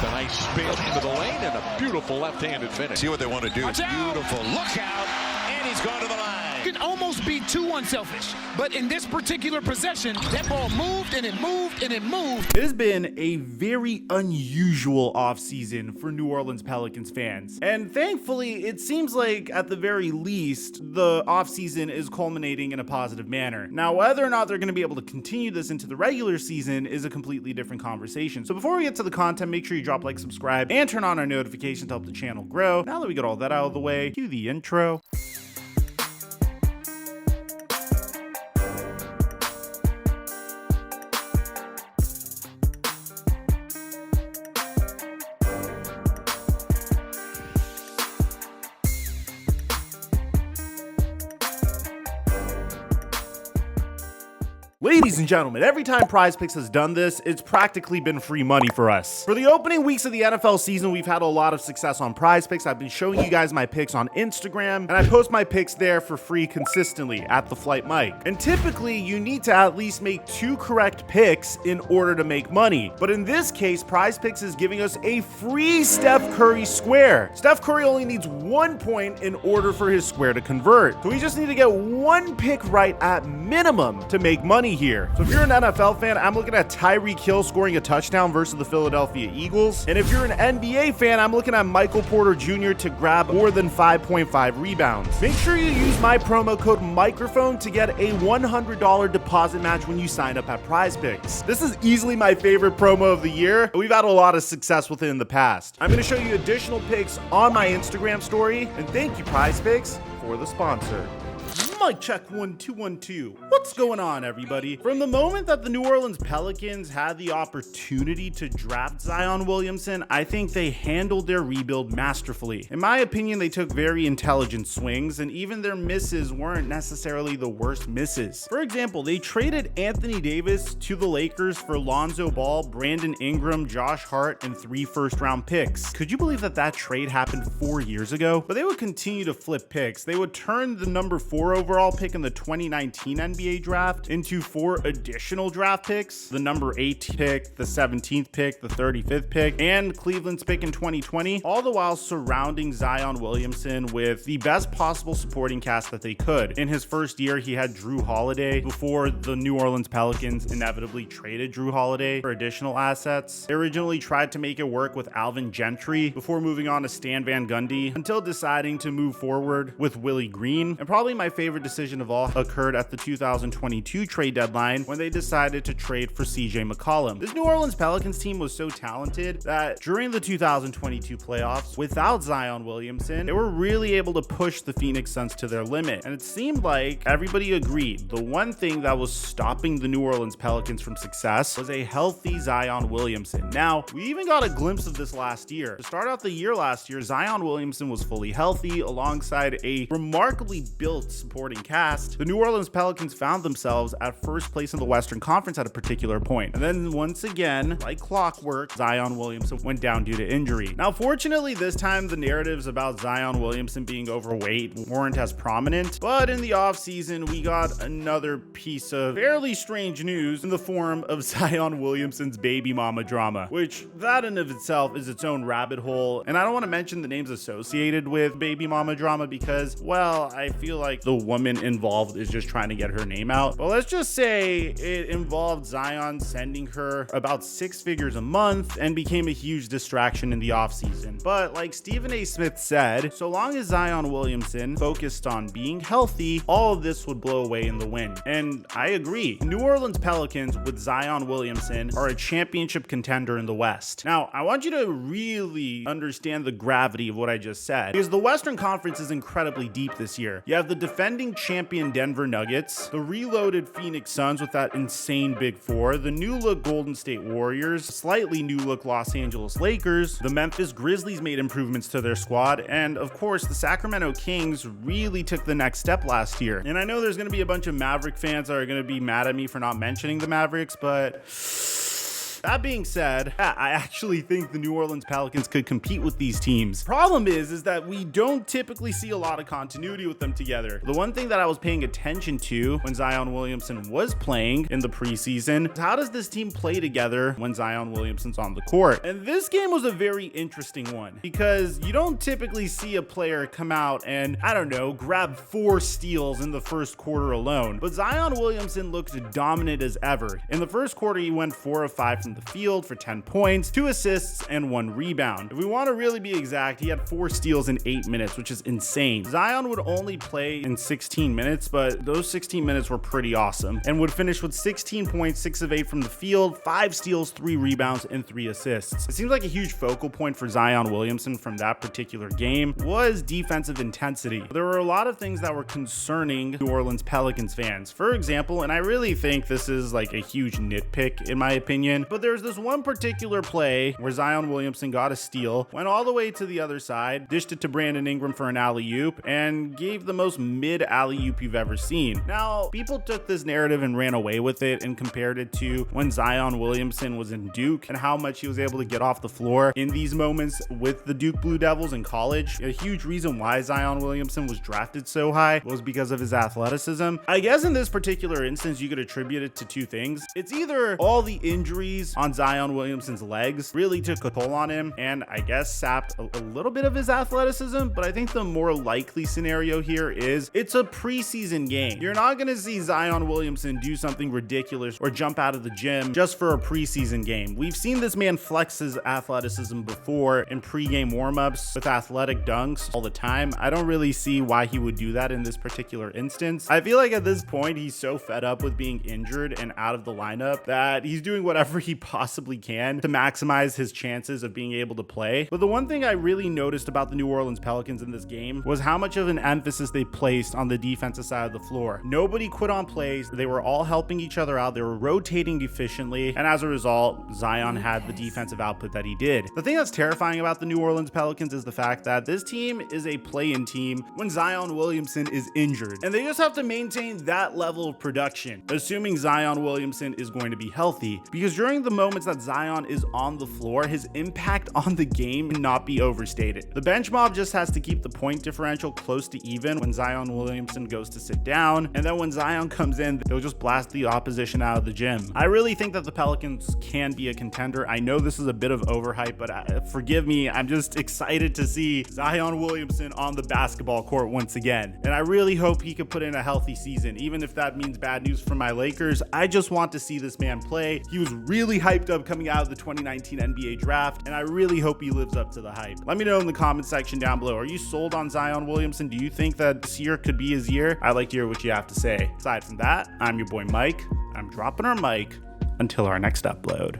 A nice spin into the lane and a beautiful left-handed finish. See what they want to do. Beautiful. Look out. And he's gone to the line. Can almost be too unselfish, but in this particular possession, that ball moved and it moved and it moved. It has been a very unusual offseason for New Orleans Pelicans fans, and thankfully it seems like at the very least the offseason is culminating in a positive manner. Now, whether or not they're going to be able to continue this into the regular season is a completely different conversation. So before we get to the content, make sure you drop like, subscribe, and turn on our notifications to help the channel grow. Now that we got all that out of the way, cue the intro. Ladies and gentlemen, every time Prize Picks has done this, it's practically been free money for us. For the opening weeks of the NFL season, we've had a lot of success on Prize Picks. I've been showing you guys my picks on Instagram, and I post my picks there for free consistently at the Flight Mike. And typically, you need to at least make 2 correct picks in order to make money. But in this case, Prize Picks is giving us a free Steph Curry square. Steph Curry only needs 1 point in order for his square to convert. So we just need to get 1 pick right at minimum to make money here. So if you're an NFL fan, I'm looking at Tyreek Hill scoring a touchdown versus the Philadelphia Eagles. And if you're an NBA fan, I'm looking at Michael Porter Jr. to grab more than 5.5 rebounds. Make sure you use my promo code microphone to get a $100 deposit match when you sign up at Prize Picks. This is easily my favorite promo of the year. We've had a lot of success with it in the past. I'm going to show you additional picks on my Instagram story. And thank you, Prize Picks, for the sponsor. Mic check 1 2 1 2. What's going on, everybody? From the moment that the New Orleans Pelicans had the opportunity to draft Zion Williamson, I think they handled their rebuild masterfully. In my opinion, they took very intelligent swings, and even their misses weren't necessarily the worst misses. For example, they traded Anthony Davis to the Lakers for Lonzo Ball, Brandon Ingram, Josh Hart, and 3 first-round picks. Could you believe that that trade happened 4 years ago? But they would continue to flip picks. They would turn the number 4 overall pick in the 2019 NBA draft into 4 additional draft picks, the number 8 pick, the 17th pick, the 35th pick, and Cleveland's pick in 2020, all the while surrounding Zion Williamson with the best possible supporting cast that they could. In his first year, he had Drew Holiday before the New Orleans Pelicans inevitably traded Drew Holiday for additional assets. They originally tried to make it work with Alvin Gentry before moving on to Stan Van Gundy until deciding to move forward with Willie Green. And probably my favorite decision of all occurred at the 2022 trade deadline when they decided to trade for CJ McCollum. This New Orleans Pelicans team was so talented that during the 2022 playoffs, without Zion Williamson, they were really able to push the Phoenix Suns to their limit. And it seemed like everybody agreed the one thing that was stopping the New Orleans Pelicans from success was a healthy Zion Williamson. Now, we even got a glimpse of this last year. To start out the year last year, Zion Williamson was fully healthy alongside a remarkably built supporting cast. The New Orleans Pelicans found themselves at first place in the Western Conference at a particular point. And then once again, like clockwork, Zion Williamson went down due to injury. Now, fortunately, this time the narratives about Zion Williamson being overweight weren't as prominent, but in the offseason, we got another piece of fairly strange news in the form of Zion Williamson's baby mama drama, which that in of itself is its own rabbit hole. And I don't want to mention the names associated with baby mama drama because, well, I feel like the woman involved is just trying to get her name out. But let's just say it involved Zion sending her about 6 figures a month and became a huge distraction in the offseason. But like Stephen A. Smith said, so long as Zion Williamson focused on being healthy, all of this would blow away in the wind. And I agree. New Orleans Pelicans with Zion Williamson are a championship contender in the West. Now, I want you to really understand the gravity of what I just said, because the Western Conference is incredibly deep this year. You have the defending champion Denver Nuggets, the reloaded Phoenix Suns with that insane big 4, the new look Golden State Warriors, slightly new look Los Angeles Lakers, the Memphis Grizzlies made improvements to their squad, and of course the Sacramento Kings really took the next step last year. And I know there's going to be a bunch of Maverick fans that are going to be mad at me for not mentioning the Mavericks, but That being said, yeah, I actually think the New Orleans Pelicans could compete with these teams. Problem is that we don't typically see a lot of continuity with them together. The one thing that I was paying attention to when Zion Williamson was playing in the preseason is how does this team play together when Zion Williamson's on the court? And this game was a very interesting one because you don't typically see a player come out and, I don't know, grab 4 steals in the first quarter alone. But Zion Williamson looked dominant as ever. In the first quarter, he went 4 of 5 from the field for 10 points, 2 assists, and 1 rebound. If we want to really be exact, he had 4 steals in 8 minutes, which is insane. Zion would only play in 16 minutes, but those 16 minutes were pretty awesome and would finish with 16 points, 6 of 8 from the field, 5 steals, 3 rebounds, and 3 assists. It seems like a huge focal point for Zion Williamson from that particular game was defensive intensity. There were a lot of things that were concerning New Orleans Pelicans fans. For example, and I really think this is like a huge nitpick in my opinion, but there's this one particular play where Zion Williamson got a steal, went all the way to the other side, dished it to Brandon Ingram for an alley-oop, and gave the most mid alley-oop you've ever seen. Now, people took this narrative and ran away with it and compared it to when Zion Williamson was in Duke and how much he was able to get off the floor in these moments with the Duke Blue Devils in college. A huge reason why Zion Williamson was drafted so high was because of his athleticism. I guess in this particular instance, you could attribute it to 2 things. It's either all the injuries on Zion Williamson's legs really took a toll on him and I guess sapped a little bit of his athleticism, but I think the more likely scenario here is it's a preseason game. You're not going to see Zion Williamson do something ridiculous or jump out of the gym just for a preseason game. We've seen this man flex his athleticism before in pregame warmups with athletic dunks all the time. I don't really see why he would do that in this particular instance. I feel like at this point, he's so fed up with being injured and out of the lineup that he's doing whatever he possibly can to maximize his chances of being able to play. But the one thing I really noticed about the New Orleans Pelicans in this game was how much of an emphasis they placed on the defensive side of the floor. Nobody quit on plays. They were all helping each other out. They were rotating efficiently. And as a result, Zion had the defensive output that he did. The thing that's terrifying about the New Orleans Pelicans is the fact that this team is a play-in team when Zion Williamson is injured. And they just have to maintain that level of production, assuming Zion Williamson is going to be healthy. Because during the moments that Zion is on the floor, his impact on the game cannot be overstated. The bench mob just has to keep the point differential close to even when Zion Williamson goes to sit down. And then when Zion comes in, they'll just blast the opposition out of the gym. I really think that the Pelicans can be a contender. I know this is a bit of overhype, but forgive me, I'm just excited to see Zion Williamson on the basketball court once again. And I really hope he could put in a healthy season, even if that means bad news for my Lakers. I just want to see this man play. He was really hyped up coming out of the 2019 NBA draft, and I really hope he lives up to the hype. Let me know in the comment section down below. Are you sold on Zion Williamson? Do you think that this year could be his year? I'd like to hear what you have to say. Aside from that, I'm your boy Mike. I'm dropping our mic until our next upload.